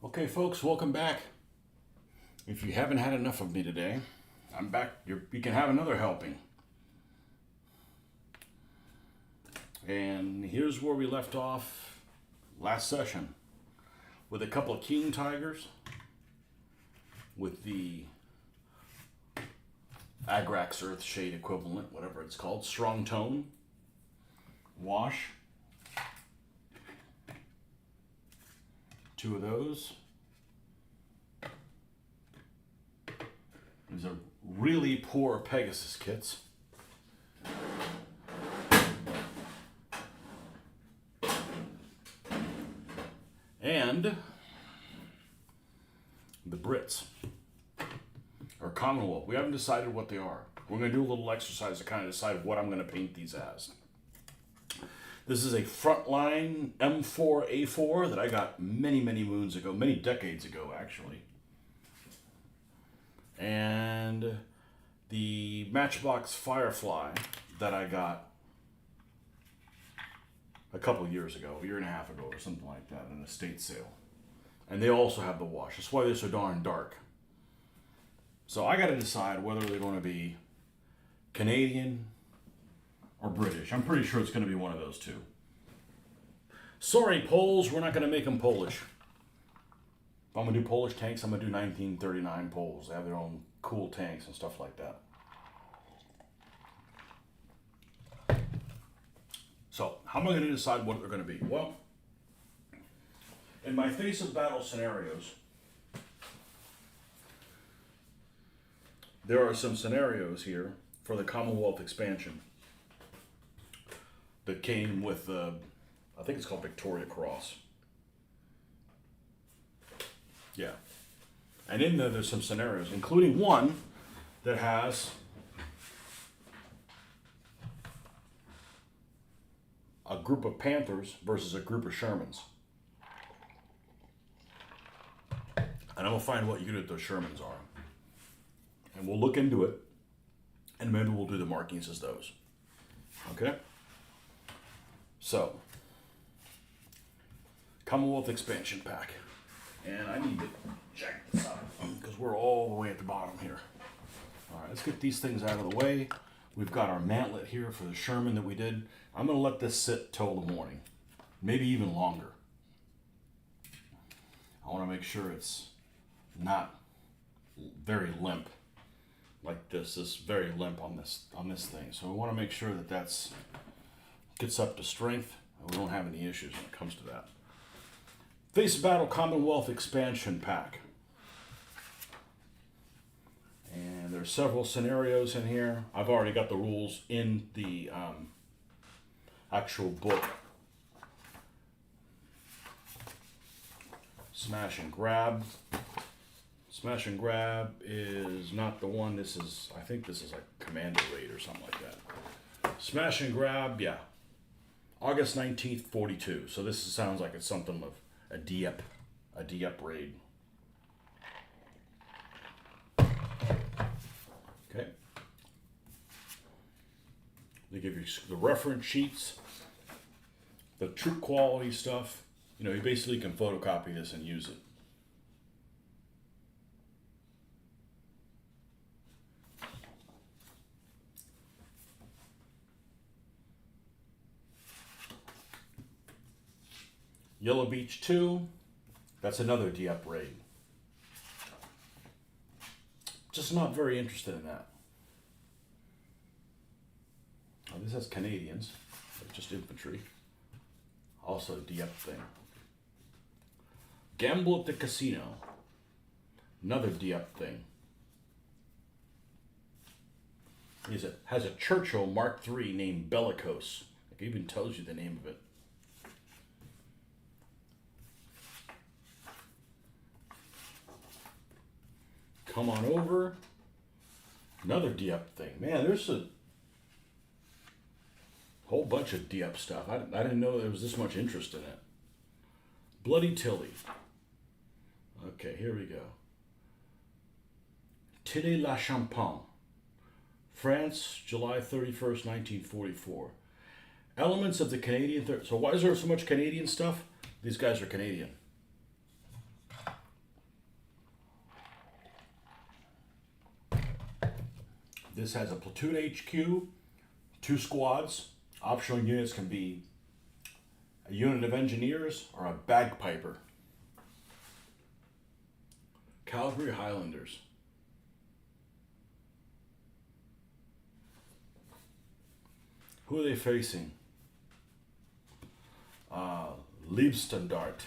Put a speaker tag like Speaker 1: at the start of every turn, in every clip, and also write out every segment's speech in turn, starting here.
Speaker 1: Okay, folks, welcome back. If you haven't had enough of me today, I'm back. You can have another helping. And here's where we left off last session with a couple of king tigers with the Agrax Earthshade equivalent, whatever it's called, strong tone, wash. Two of those. These are really poor Pegasus kits. And the Brits, or Commonwealth. We haven't decided what they are. We're going to do a little exercise to kind of decide what I'm going to paint these as. This is a Frontline M4A4 that I got many moons ago, many decades ago actually. And the Matchbox Firefly that I got a couple of years ago, a year and a half ago or something like that, in an estate sale. And they also have the wash. That's why they're so darn dark. So I got to decide whether they're going to be Canadian or British. I'm pretty sure it's going to be one of those two. Sorry, Poles, we're not going to make them Polish. If I'm going to do Polish tanks, I'm going to do 1939 Poles. They have their own cool tanks and stuff like that. So, how am I going to decide what they're going to be? Well, in my face of battle scenarios, there are some scenarios here for the Commonwealth expansion that came with, I think it's called Victoria Cross. Yeah. And in there, there's some scenarios, including one that has a group of Panthers versus a group of Shermans. And I'm going to find what unit those Shermans are. And we'll look into it, and maybe we'll do the markings as those. Okay? So, Commonwealth expansion pack. And I need to check this out because we're all the way at the bottom here. All right, let's get these things out of the way. We've got our mantlet here for the Sherman that we did. I'm going to let this sit till the morning, maybe even longer. I want to make sure it's not very limp like this. This is very limp on this thing. So we want to make sure that that's gets up to strength and we don't have any issues when it comes to that. Face Battle Commonwealth Expansion Pack. And there's several scenarios in here. I've already got the rules in the actual book. Smash and Grab. Smash and Grab is not the one. This is, I think this is like Commander Raid or something like that. Smash and Grab, yeah. August 19th, 42. So this sounds like it's something of a Dieppe raid. Okay. They give you the reference sheets, the troop quality stuff. You know, you basically can photocopy this and use it. Yellow Beach 2, that's another Dieppe raid. Just not very interested in that. Oh, this has Canadians, just infantry. Also Dieppe thing. Gamble at the Casino, another Dieppe thing. It has a Churchill Mark III named Bellicose. It even tells you the name of it. Come on over. Another Dieppe thing. Man, there's a whole bunch of Dieppe stuff. I didn't know there was this much interest in it. Bloody Tilly. Okay, here we go. Tilly-la-Champagne. France, July 31st, 1944. Elements of the Canadian... So why is there so much Canadian stuff? These guys are Canadian. This has a platoon HQ, 2 squads. Optional units can be a unit of engineers or a bagpiper. Calgary Highlanders. Who are they facing? Liebstandart.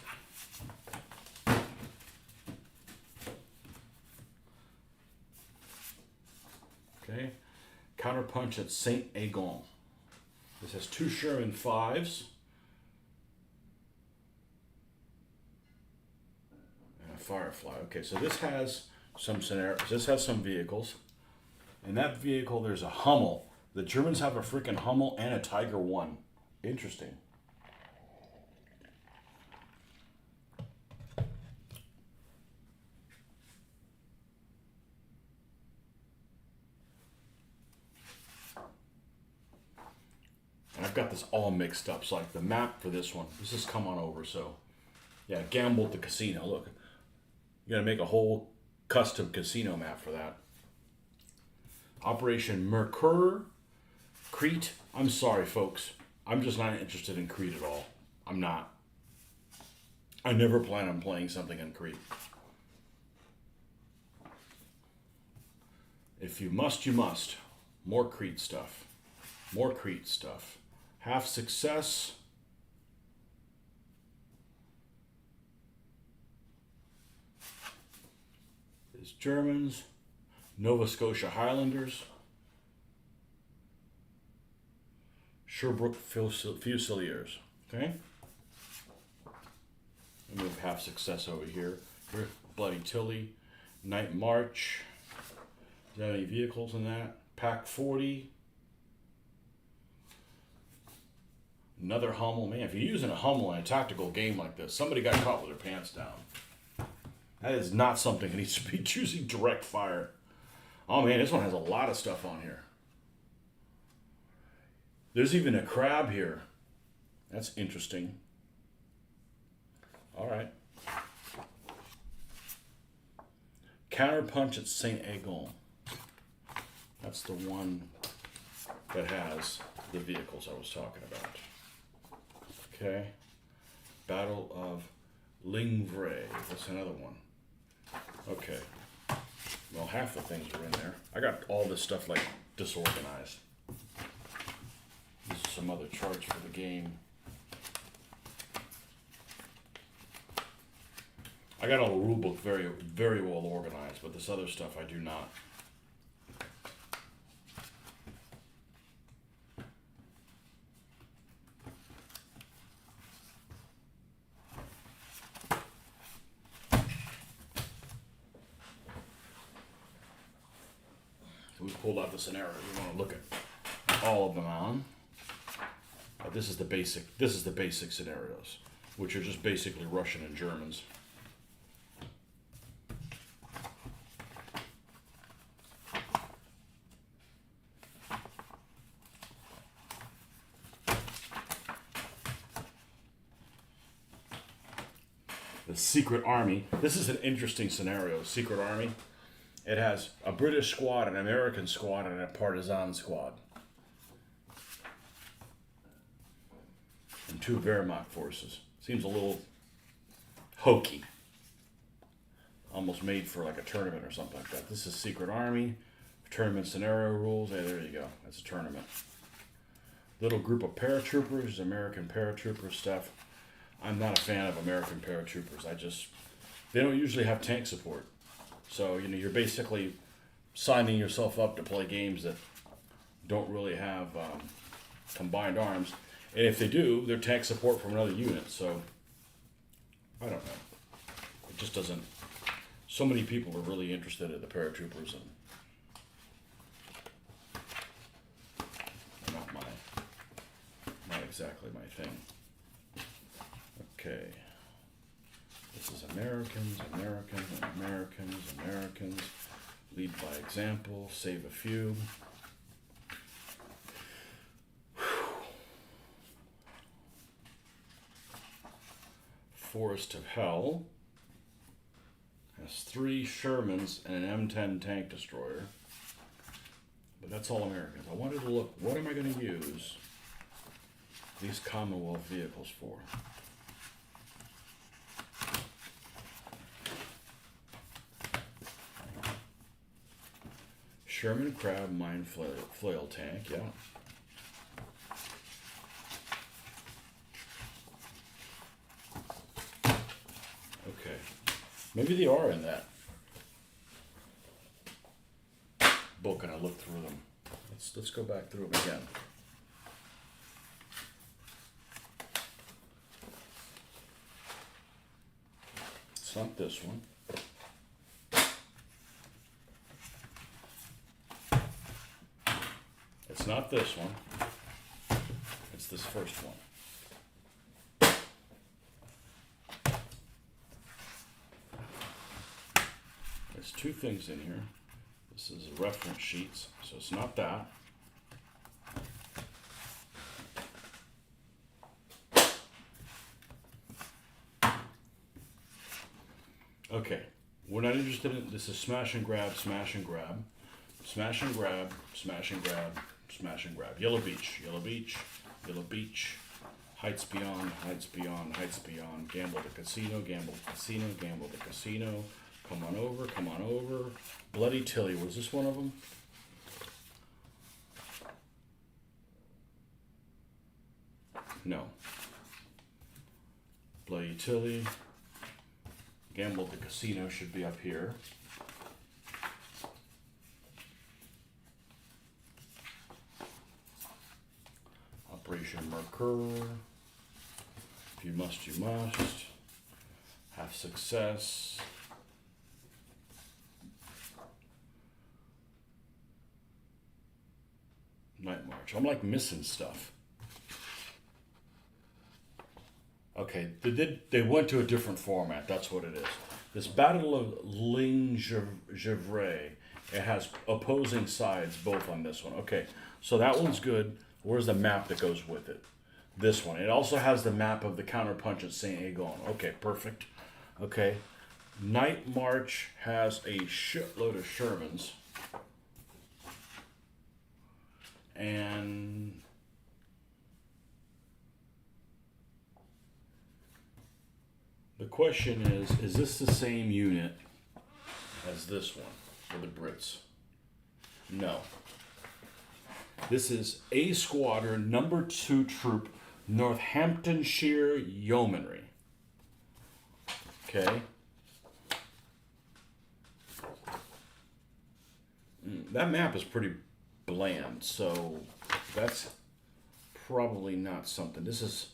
Speaker 1: Okay. Counterpunch at Saint Agon. This has 2 Sherman 5s. And a Firefly. Okay, so this has some scenarios. This has some vehicles. In that vehicle, there's a Hummel. The Germans have a freaking Hummel and a Tiger 1. Interesting. And I've got this all mixed up. So like the map for this one, this has come on over. So yeah, gambled the casino. Look, you gotta make a whole custom casino map for that. Operation Mercure, Crete. I'm sorry, folks. I'm just not interested in Crete at all. I'm not. I never plan on playing something in Crete. If you must, you must. More Crete stuff. More Crete stuff. Half success. Is Germans. Nova Scotia Highlanders. Sherbrooke Fusiliers. Okay? We move half success over here. Here's Bloody Tilly. Night March. Is there any vehicles in that? Pack 40. Another Hummel. Man, if you're using a Hummel in a tactical game like this, somebody got caught with their pants down. That is not something that needs to be choosing direct fire. Oh man, this one has a lot of stuff on here. There's even a crab here. That's interesting. All right. Counterpunch at Saint Agon. That's the one that has the vehicles I was talking about. Okay. Battle of Lingvray. That's another one. Okay. Well, half the things are in there. I got all this stuff like disorganized. These are some other charts for the game. I got all the rule book very, very well organized, but this other stuff I do not. We pulled out the scenario we want to look at all of them on. This is the basic scenarios, which are just basically Russian and Germans. The Secret Army. This is an interesting scenario. Secret Army. It has a British squad, an American squad, and a partisan squad. And 2 Wehrmacht forces. Seems a little hokey. Almost made for like a tournament or something like that. This is Secret Army. Tournament scenario rules. Hey, there you go. That's a tournament. Little group of paratroopers, American paratrooper stuff. I'm not a fan of American paratroopers. They don't usually have tank support. So, you're basically signing yourself up to play games that don't really have combined arms. And if they do, they're tank support from another unit. So, I don't know. It just doesn't... So many people are really interested in the paratroopers, and not exactly my thing. Okay. This is Americans. Lead by example. Save a few. Forest of Hell has 3 Shermans and an M10 tank destroyer. That's all Americans. I wanted to look, what am I going to use these Commonwealth vehicles for? Sherman Crab Mine Flail Tank, yeah. Okay. Maybe they are in that book and I looked through them. Let's go back through them again. It's not this one. It's not this one. It's this first one. There's two things in here. This is reference sheets, so it's not that. Okay, we're not interested in this. Is smash and grab, smash and grab, smash and grab, smash and grab, smash and grab. Yellow Beach, Yellow Beach, Yellow Beach. Heights Beyond, Heights Beyond, Heights Beyond. Gamble the Casino, Gamble the Casino, Gamble the Casino. Come on over, come on over. Bloody Tilly, was this one of them? No. Bloody Tilly. Gamble the Casino should be up here. Operation Mercur. If you must, you must. Have success. Night March. I'm like missing stuff. Okay, they went to a different format. That's what it is. This Battle of Lignes-Givray, it has opposing sides both on this one. Okay, so that one's good. Where's the map that goes with it? This one. It also has the map of the counterpunch at St. Egon. Okay, perfect. Okay, Night March has a shitload of Shermans. And the question is this the same unit as this one for the Brits? No. This is A Squadron, number 2 Troop, Northamptonshire Yeomanry. Okay. That map is pretty bland, so that's probably not something. This is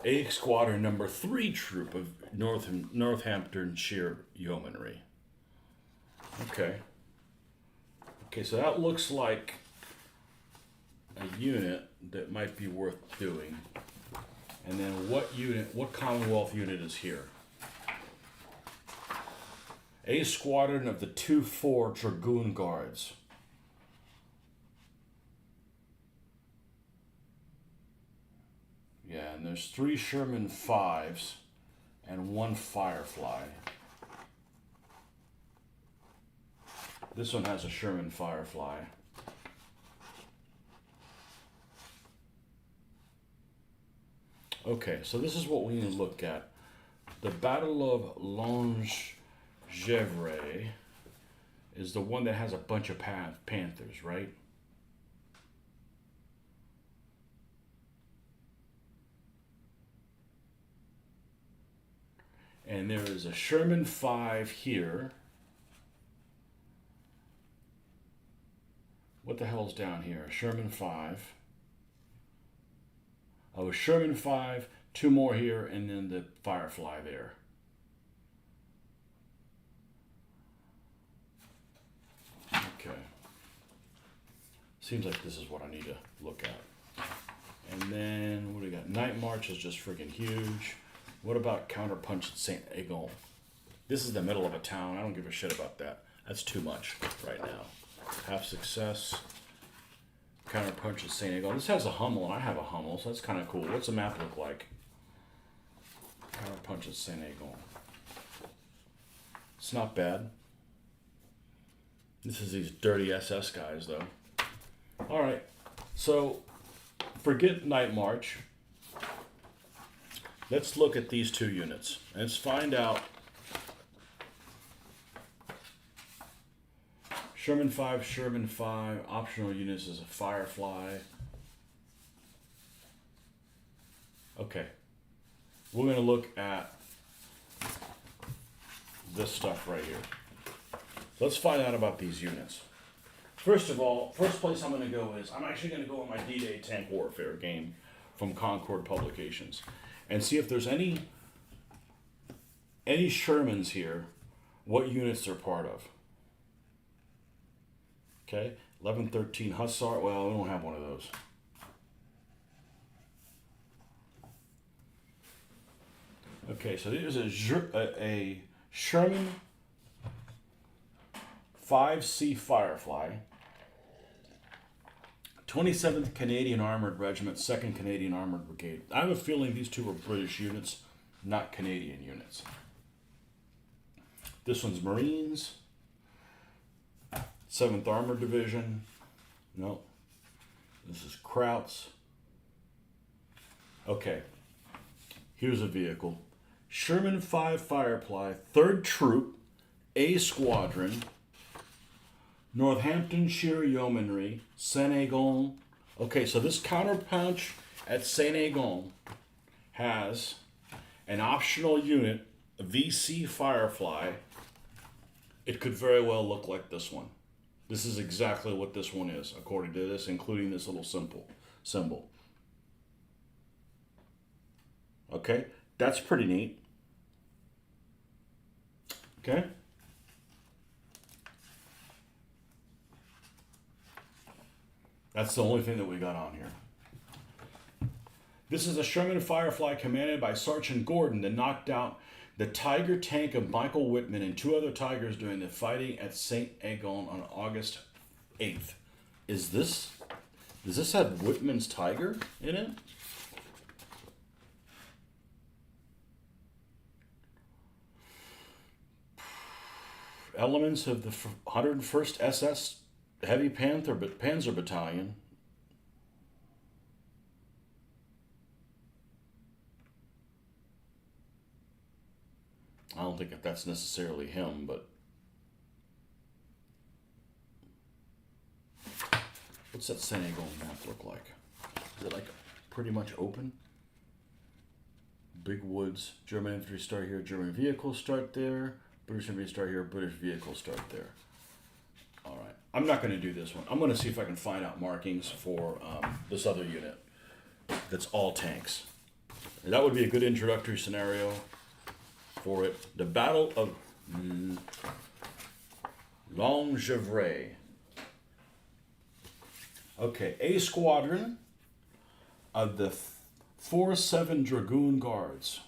Speaker 1: A Squadron number 3 Troop of Northamptonshire Yeomanry. Okay. Okay, so that looks like a unit that might be worth doing. And then what Commonwealth unit is here? A Squadron of the 2-4 Dragoon Guards. Yeah, and there's 3 Sherman 5s and 1 Firefly. This one has a Sherman Firefly. Okay, so this is what we need to look at. The Battle of Lignes-Givray is the one that has a bunch of Panthers, right? And there is a Sherman 5 here. What the hell's down here? A Sherman 5. Oh, a Sherman 5, 2 more here, and then the Firefly there. Okay. Seems like this is what I need to look at. And then, what do we got? Night March is just freaking huge. What about Counterpunch at St. Egon? This is the middle of a town. I don't give a shit about that. That's too much right now. Have success. Counterpunch at St. Egon. This has a Hummel, and I have a Hummel, so that's kind of cool. What's the map look like? Counterpunch at St. Egon. It's not bad. This is these dirty SS guys, though. All right, so forget Night March. Let's look at these two units. Let's find out. Sherman 5, optional units is a Firefly. Okay, we're going to look at this stuff right here. Let's find out about these units. First of all, first place I'm going to go is, I'm actually going to go on my D-Day Tank Warfare game from Concord Publications and see if there's any Shermans here, what units they're part of. Okay, 1113 Hussar. Well, we don't have one of those. Okay, so there's a Sherman 5C Firefly, 27th Canadian Armored Regiment, 2nd Canadian Armored Brigade. I have a feeling these two are British units, not Canadian units. This one's Marines, 7th Armored Division. No, this is Krauts. Okay, here's a vehicle. Sherman 5 Firefly, 3rd Troop, A Squadron, Northamptonshire Yeomanry, Saint-Agon. Okay, so this counterpunch at Saint-Agon has an optional unit, a VC Firefly. It could very well look like this one. This is exactly what this one is, according to this, including this little symbol. Okay, that's pretty neat. Okay. That's the only thing that we got on here. This is a Sherman Firefly commanded by Sergeant Gordon that knocked out the Tiger tank of Michael Whitman and 2 other Tigers during the fighting at Saint-Agon on August 8th. Does this have Whitman's Tiger in it? Elements of the 101st SS Heavy Panzer Battalion. I don't think that's necessarily him, but what's that Senegal map look like? Is it like pretty much open? Big woods. German infantry start here. German vehicles start there. British infantry start here. British vehicles start there. All right. I'm not going to do this one. I'm going to see if I can find out markings for this other unit that's all tanks. And that would be a good introductory scenario for it. The Battle of Longevray. Okay, A Squadron of the 4-7 Dragoon Guards.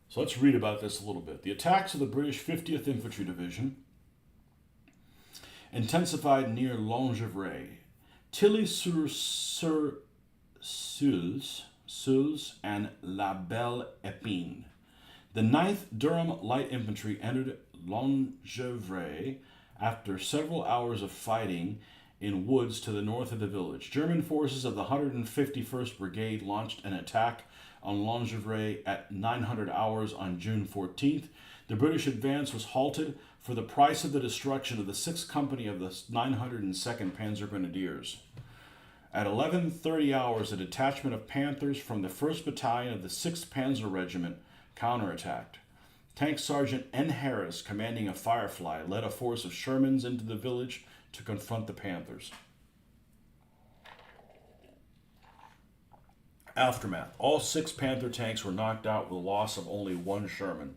Speaker 1: So let's read about this a little bit. The attacks of the British 50th Infantry Division intensified near Longevray, Tilly-sur-Seulles, and La Belle Epine. The 9th Durham Light Infantry entered Longevray after several hours of fighting in woods to the north of the village. German forces of the 151st Brigade launched an attack on Longevray at 900 hours on June 14th. The British advance was halted for the price of the destruction of the 6th Company of the 902nd Panzer Grenadiers. At 11:30 hours, a detachment of Panthers from the 1st Battalion of the 6th Panzer Regiment counterattacked. Tank Sergeant N. Harris, commanding a Firefly, led a force of Shermans into the village to confront the Panthers. Aftermath. All 6 Panther tanks were knocked out with the loss of only 1 Sherman.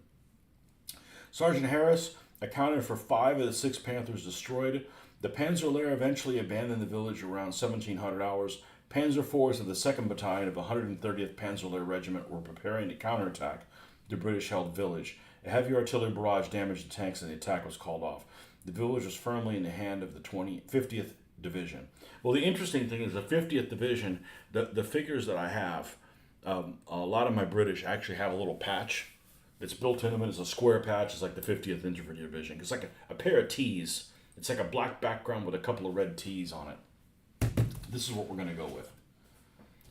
Speaker 1: Sergeant Harris accounted for 5 of the 6 Panthers destroyed. The Panzer Lehr eventually abandoned the village around 1700 hours. Panzer IVs of the 2nd Battalion of the 130th Panzer Lehr Regiment were preparing to counterattack the British-held village. A heavy artillery barrage damaged the tanks and the attack was called off. The village was firmly in the hand of the 50th division. Well, the interesting thing is the 50th division, the figures that I have, a lot of my British actually have a little patch that's built in them, and it's a square patch. It's like the 50th infantry division. It's like a pair of T's. It's like a black background with a couple of red T's on it. This is what we're going to go with.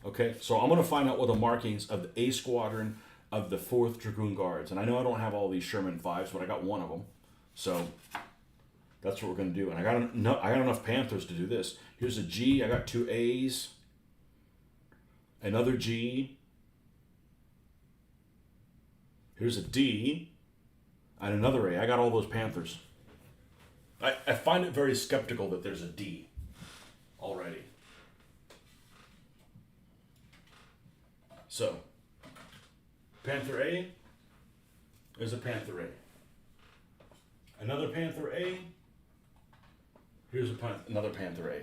Speaker 1: Okay, so I'm going to find out what the markings of the A Squadron of the 4th Dragoon Guards. And I know I don't have all these Sherman 5s, but I got one of them. So that's what we're going to do. And I got enough Panthers to do this. Here's a G. I got 2 A's. Another G. Here's a D. And another A. I got all those Panthers. I find it very skeptical that there's a D already. So, Panther A is a Panther A. Another Panther A. Here's another Panther A.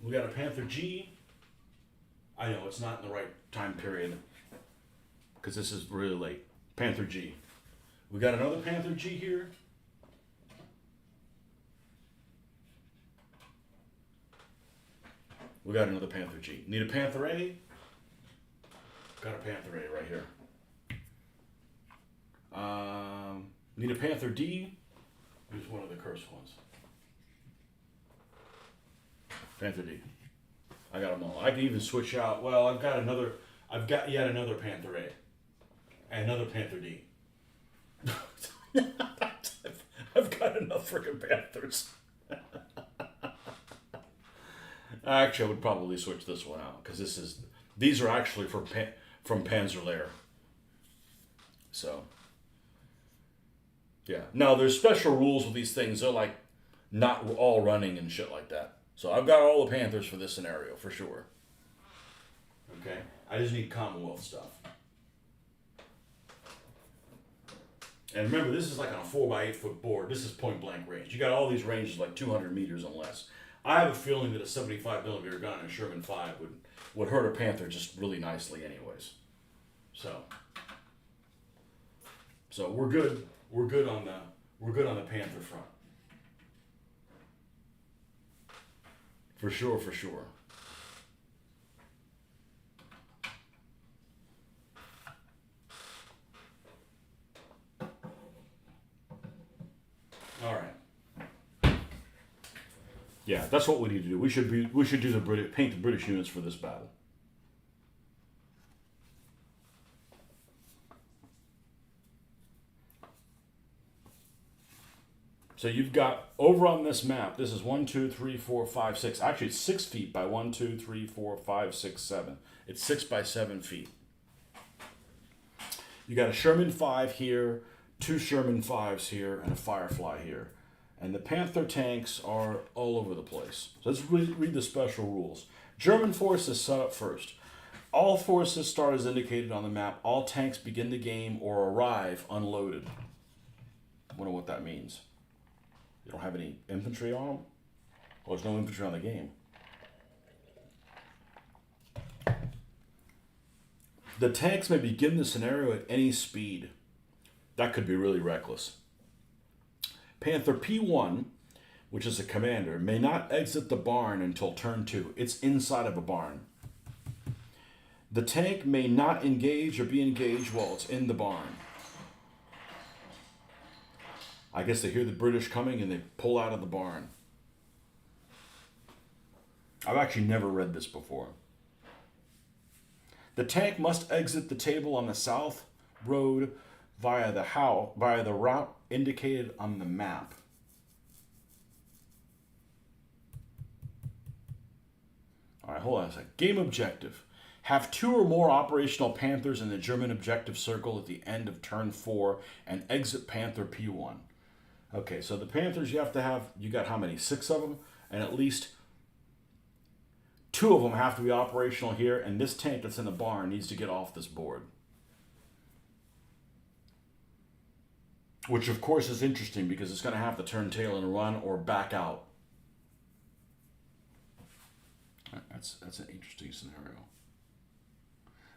Speaker 1: We got a Panther G. I know it's not in the right time period because this is really late. Panther G. We got another Panther G here. We got another Panther G. Need a Panther A? Got a Panther A right here. Need a Panther D? Here's one of the cursed ones. Panther D. I got them all. I can even switch out. Well, I've got yet another Panther A. And another Panther D. I've got enough freaking Panthers. Actually, I would probably switch this one out because these are actually from Panzerlehr. So, yeah. Now there's special rules with these things. They're like not all running and shit like that. So I've got all the Panthers for this scenario for sure. Okay, I just need Commonwealth stuff. And remember, this is like on a 4x8 foot board. This is point blank range. You got all these ranges like 200 meters and less. I have a feeling that a 75 millimeter gun and a Sherman 5 would hurt a Panther just really nicely anyways. So we're good. We're good on the Panther front. For sure, for sure. All right. Yeah, that's what we need to do. We should do paint the British units for this battle. So you've got over on this map. This is 1, 2, 3, 4, 5, 6. Actually, it's 6 feet by 1, 2, 3, 4, 5, 6, 7. It's 6 by 7 feet. You got a Sherman 5 here, 2 Sherman 5s here, and a Firefly here. And the Panther tanks are all over the place. So let's read the special rules. German forces set up first. All forces start as indicated on the map. All tanks begin the game or arrive unloaded. I wonder what that means. You don't have any infantry on them? Well, there's no infantry on the game. The tanks may begin the scenario at any speed. That could be really reckless. Panther P1, which is a commander, may not exit the barn until turn 2. It's inside of a barn. The tank may not engage or be engaged while it's in the barn. I guess they hear the British coming and they pull out of the barn. I've actually never read this before. The tank must exit the table on the south road via the route indicated on the map. All right, hold on a sec. Game objective. Have 2 or more operational Panthers in the German objective circle at the end of turn 4 and exit Panther P1. Okay, so the Panthers you got how many? 6 of them? And at least 2 of them have to be operational here, and this tank that's in the barn needs to get off this board. Which, of course, is interesting because it's going to have to turn tail and run or back out. That's an interesting scenario.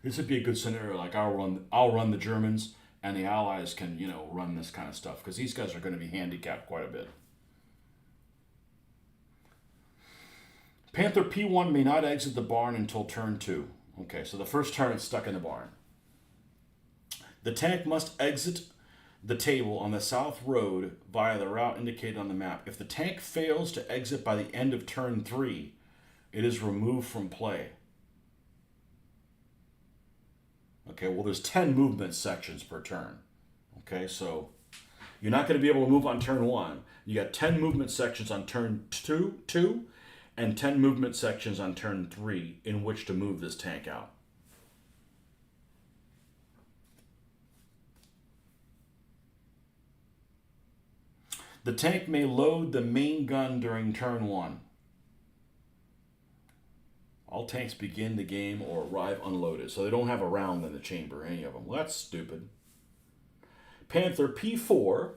Speaker 1: This would be a good scenario. Like I'll run the Germans, and the Allies can run this kind of stuff because these guys are going to be handicapped quite a bit. Panther P1 may not exit the barn until turn 2. Okay, so the first turn it's stuck in the barn. The tank must exit the table on the south road via the route indicated on the map. If the tank fails to exit by the end of turn 3, it is removed from play. Okay, well, there's 10 movement sections per turn. Okay, so you're not going to be able to move on turn 1. You got 10 movement sections on turn 2 and 10 movement sections on turn 3 in which to move this tank out. The tank may load the main gun during turn 1. All tanks begin the game or arrive unloaded, so they don't have a round in the chamber, any of them. Well, that's stupid. Panther P4,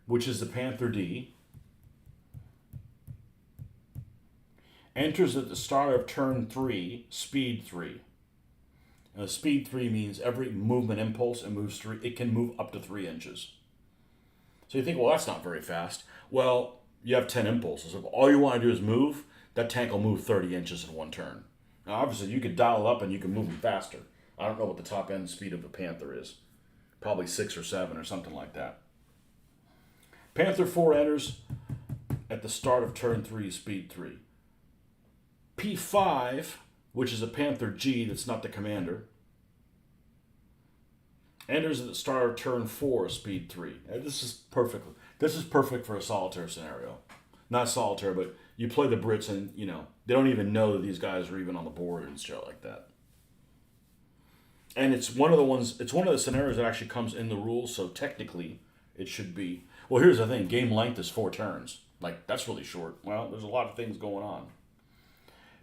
Speaker 1: which is the Panther D, enters at the start of turn 3, speed 3. And speed 3 means every movement impulse it moves 3. It can move up to 3 inches. So you think, well, that's not very fast. Well, you have 10 impulses. If all you want to do is move, that tank will move 30 inches in one turn. Now, obviously, you could dial it up and you can move them faster. I don't know what the top end speed of a Panther is. Probably 6 or 7 or something like that. Panther 4 enters at the start of turn 3, speed 3. P5, which is a Panther G that's not the commander, enters at the start of turn 4, speed 3. This is perfect. This is perfect for a solitaire scenario. Not solitaire, but you play the Brits and, you know, they don't even know that these guys are even on the board and shit like that. And it's one of the scenarios that actually comes in the rules, so technically it should be. Well, here's the thing. Game length is 4 turns. Like, that's really short. Well, there's a lot of things going on.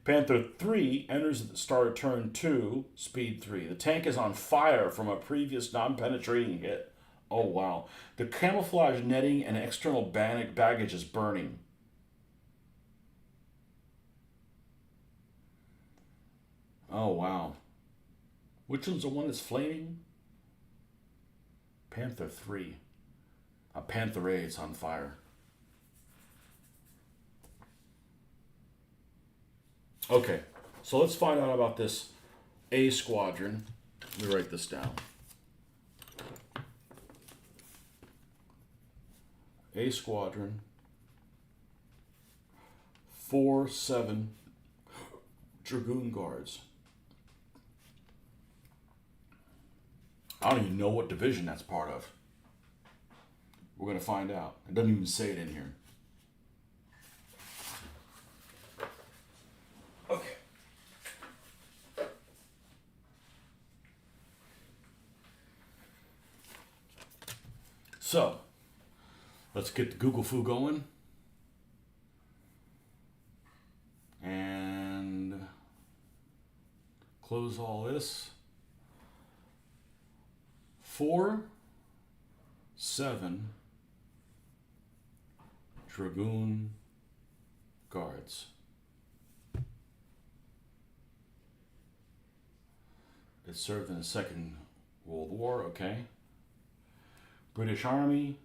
Speaker 1: Panther 3 enters at the start of turn 2, speed 3. The tank is on fire from a previous non-penetrating hit. Oh, wow. The camouflage netting and external baggage is burning. Oh, wow. Which one's the one that's flaming? Panther 3. A Panther A is on fire. Okay, so let's find out about this A squadron. Let me write this down. A squadron. 4-7 Dragoon Guards. I don't even know what division that's part of. We're going to find out. It doesn't even say it in here. Okay. So, let's get the Google Foo going. And close all this. 4-7 Dragoon Guards. It served in the Second World War, okay. British Army.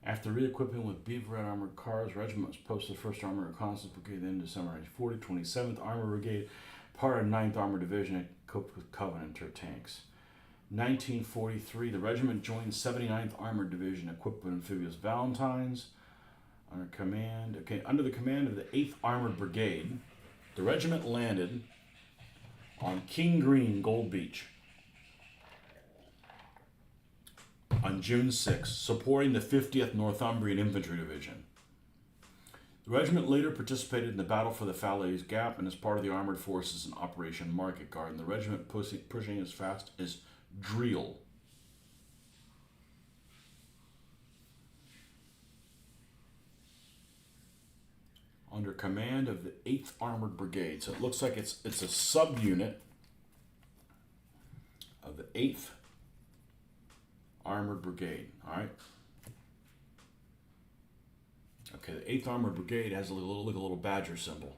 Speaker 1: After re-equipping with Beaver Red armored cars, regiment was posted 1st Armored Reconnaissance Brigade in December 1940, 27th Armored Brigade, part of 9th Armored Division, equipped with Covenanter tanks. 1943, the regiment joined 79th Armored Division, equipped with amphibious Valentines. Under the command of the 8th Armored Brigade, the regiment landed on King Green, Gold Beach, on June 6, supporting the 50th Northumbrian Infantry Division. The regiment later participated in the battle for the Falaise Gap and is part of the armored forces in Operation Market Garden. The regiment pushing as fast as Driel. Under command of the 8th Armored Brigade. So it looks like it's a subunit of the 8th Armored Brigade. All right. Okay, the 8th Armored Brigade has a little badger symbol.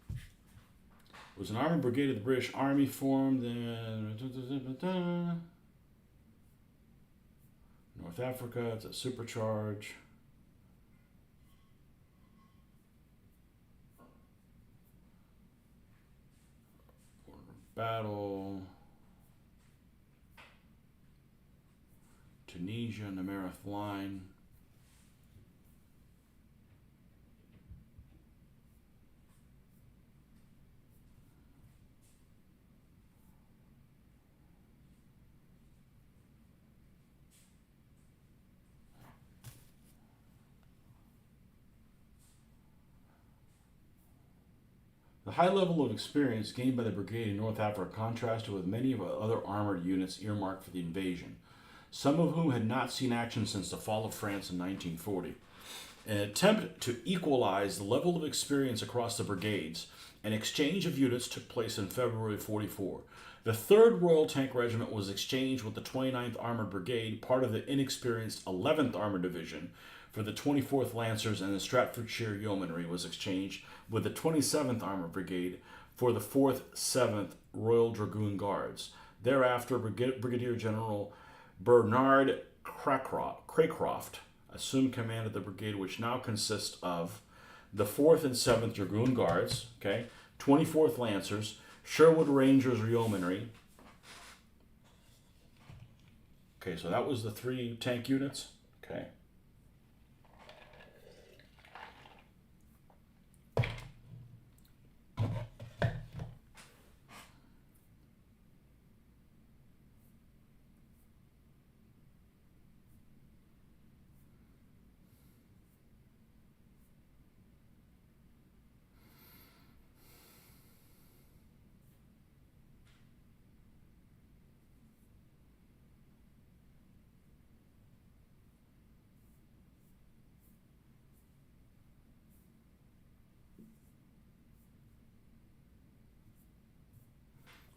Speaker 1: It was an armored brigade of the British Army formed in North Africa. It's a supercharge. Battle. Tunisia, Namareth Line. The high level of experience gained by the brigade in North Africa contrasted with many of the other armored units earmarked for the invasion, some of whom had not seen action since the fall of France in 1940. In an attempt to equalize the level of experience across the brigades, an exchange of units took place in February of 44. The 3rd Royal Tank Regiment was exchanged with the 29th Armored Brigade, part of the inexperienced 11th Armored Division, for the 24th Lancers, and the Staffordshire Yeomanry was exchanged with the 27th Armored Brigade for the 4th, 7th Royal Dragoon Guards. Thereafter, Brigadier General Bernard Craycroft assumed command of the brigade, which now consists of the 4th and 7th Dragoon Guards, okay, 24th Lancers, Sherwood Rangers Yeomanry. Okay, so that was the 3 tank units. Okay.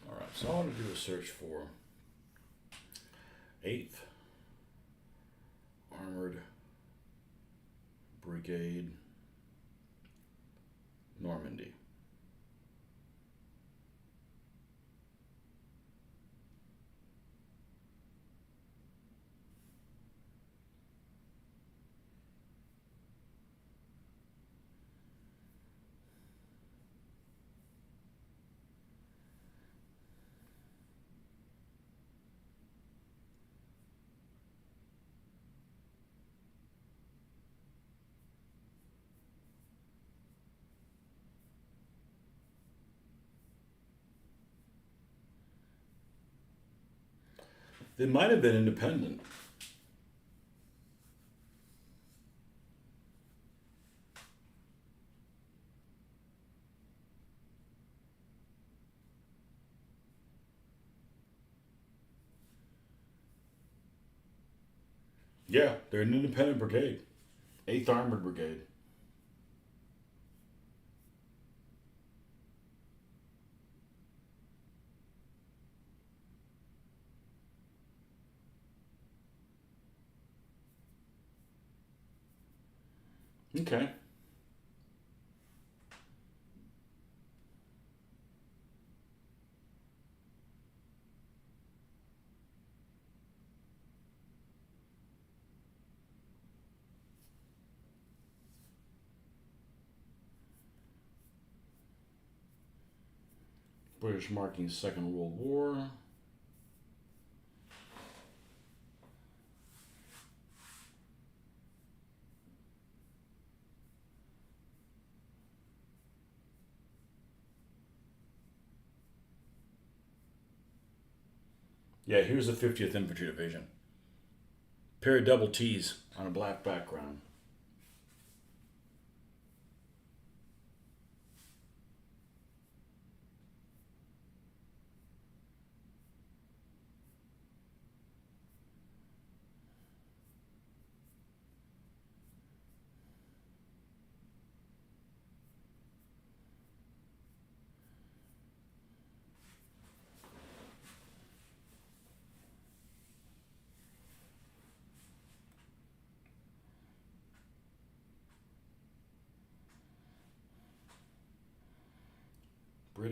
Speaker 1: Alright, so I want to do a search for 8th Armored Brigade, Normandy. They might have been independent. Yeah, they're an independent brigade. 8th Armored Brigade. Okay. British marking Second World War. Yeah, here's the 50th Infantry Division. Pair of double T's on a black background.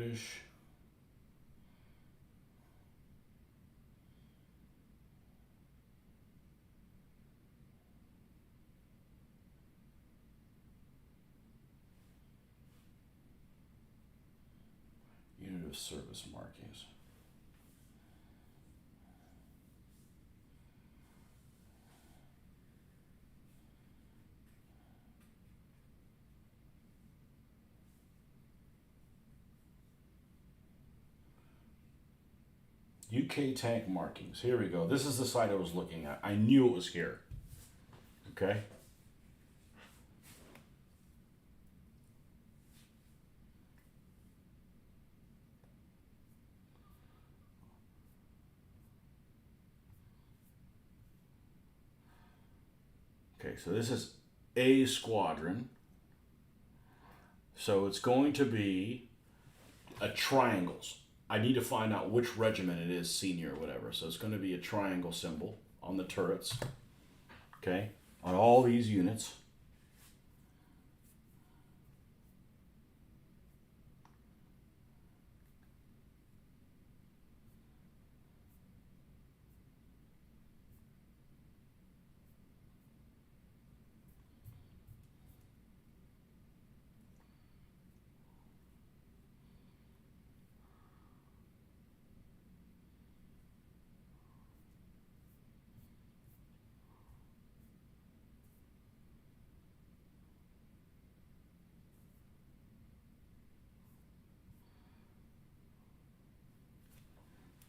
Speaker 1: British. Unit of service markings. UK tank markings. Here we go. This is the site I was looking at. I knew it was here. Okay. Okay, so this is A squadron. So it's going to be a triangles. I need to find out which regiment it is, senior or whatever. So it's going to be a triangle symbol on the turrets. Okay, on all these units.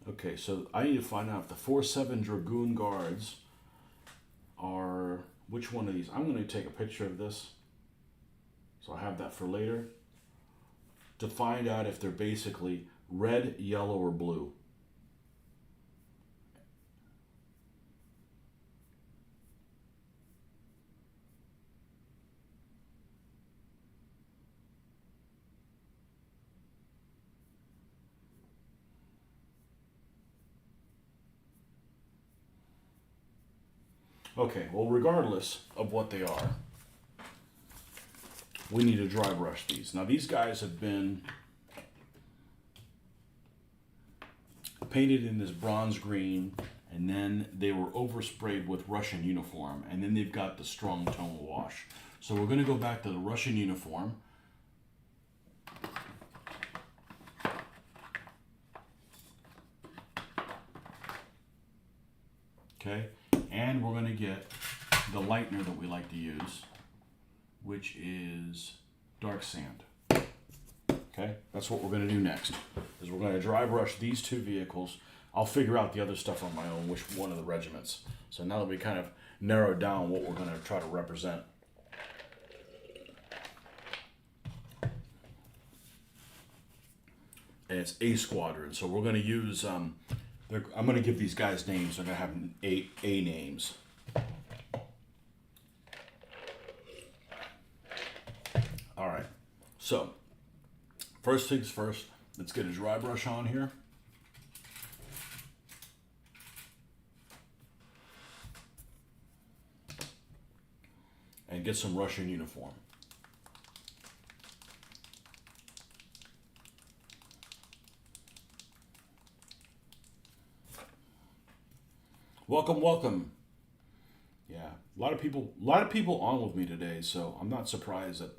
Speaker 1: Okay, so I need to find out if the 4-7 Dragoon Guards are, which one of these? I'm going to take a picture of this, so I have that for later, to find out if they're basically red, yellow, or blue. Okay, well, regardless of what they are, we need to dry brush these. Now, these guys have been painted in this bronze green, and then they were oversprayed with Russian uniform, and then they've got the strong tone wash. So we're going to go back to the Russian uniform. Okay, and we're going to get the lightener that we like to use, which is dark sand. Okay, that's what we're going to do next, is we're going to dry brush these two vehicles. I'll figure out the other stuff on my own, which one of the regiments. So now that we kind of narrowed down what we're going to try to represent. And it's A squadron, so we're going to use, I'm going to give these guys names. They're going to have A names. All right, so first things first, let's get a dry brush on here. And get some Russian uniform. Welcome, welcome. Yeah, a lot of people on with me today, so I'm not surprised that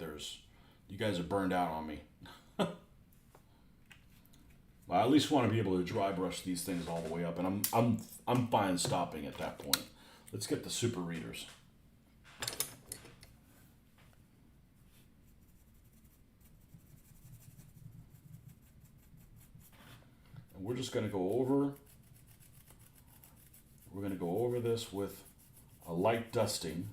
Speaker 1: you guys are burned out on me. Well, I at least want to be able to dry brush these things all the way up, and I'm fine stopping at that point. Let's get the super readers. And we're just going to go over. We're going to go over this with a light dusting.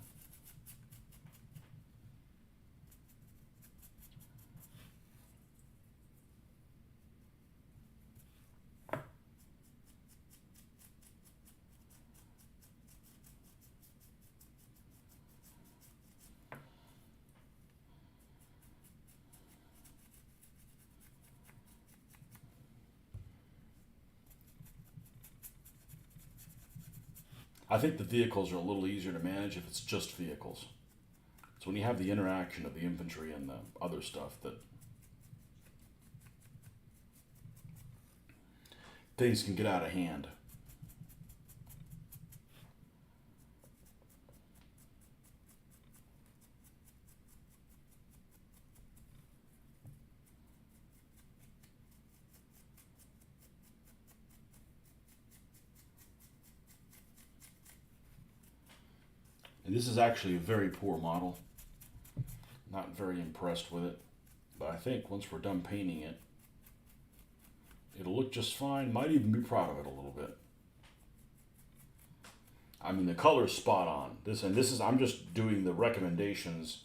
Speaker 1: I think the vehicles are a little easier to manage if it's just vehicles. So when you have the interaction of the infantry and the other stuff, that things can get out of hand. And this is actually a very poor model. Not very impressed with it. But I think once we're done painting it, it'll look just fine. Might even be proud of it a little bit. I mean, the color's spot on. I'm just doing the recommendations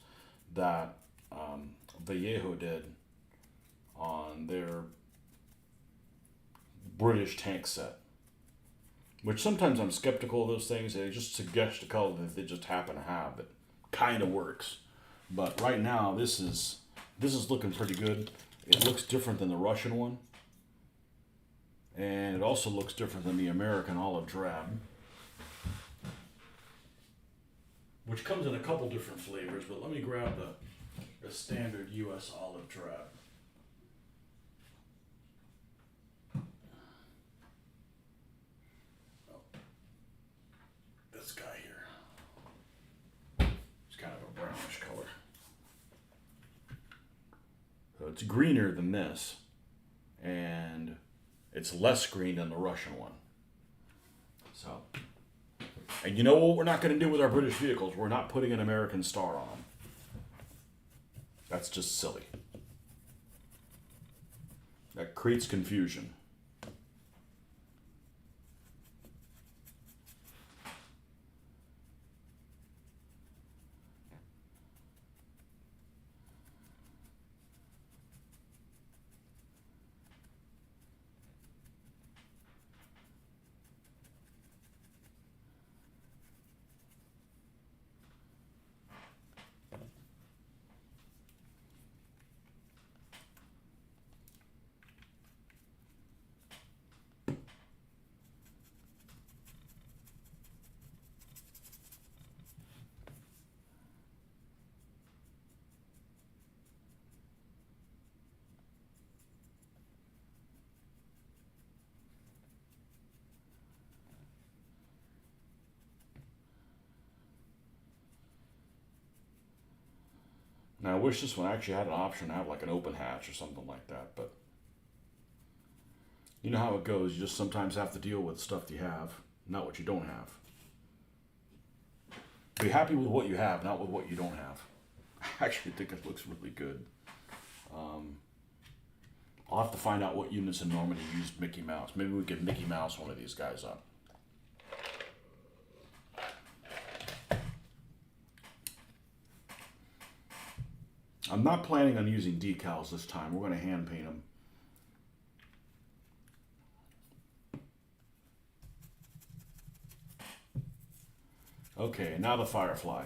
Speaker 1: that Vallejo did on their British tank set. Which sometimes I'm skeptical of those things. They just suggest a color that they just happen to have that kind of works. But right now, this is looking pretty good. It looks different than the Russian one. And it also looks different than the American olive drab. Which comes in a couple different flavors, but let me grab the standard US olive drab. This guy here. It's kind of a brownish color. So it's greener than this, and it's less green than the Russian one. So, and you know what we're not going to do with our British vehicles? We're not putting an American star on them. That's just silly. That creates confusion. Now, I wish this one actually had an option to have like an open hatch or something like that, but you know how it goes. You just sometimes have to deal with stuff you have, not what you don't have. Be happy with what you have, not with what you don't have. I actually think it looks really good. I'll have to find out what units in Normandy used Mickey Mouse. Maybe we could Mickey Mouse one of these guys up. I'm not planning on using decals this time. We're going to hand paint them. Okay, now the Firefly.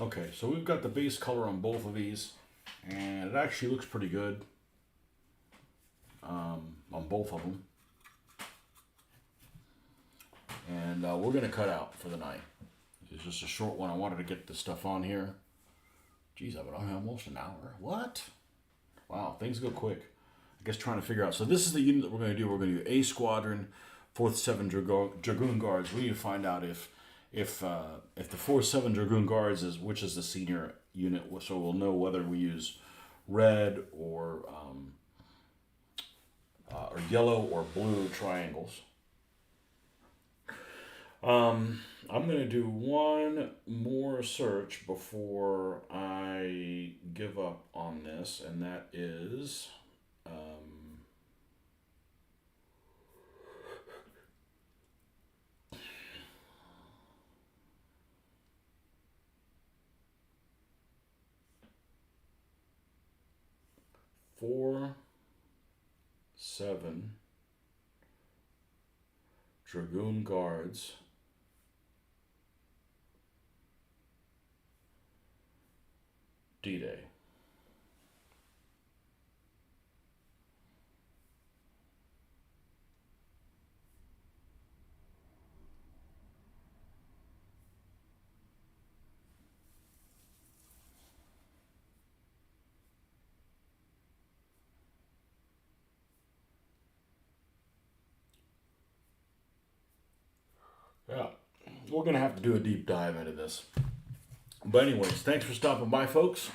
Speaker 1: Okay, so we've got the base color on both of these, and it actually looks pretty good on both of them. And we're going to cut out for the night. It's just a short one. I wanted to get the stuff on here. Geez, I've been on here almost an hour. What? Wow, things go quick. I guess trying to figure out. So this is the unit that we're going to do. We're going to do A Squadron, 4th 7 Dragoon Guards. We need to find out if the 4th 7 Dragoon Guards is which is the senior unit, so we'll know whether we use red or yellow or blue triangles. I'm going to do one more search before I give up on this, and that is 4, 7 Dragoon Guards D-Day. Yeah, we're going to have to do a deep dive into this. But anyways, thanks for stopping by, folks.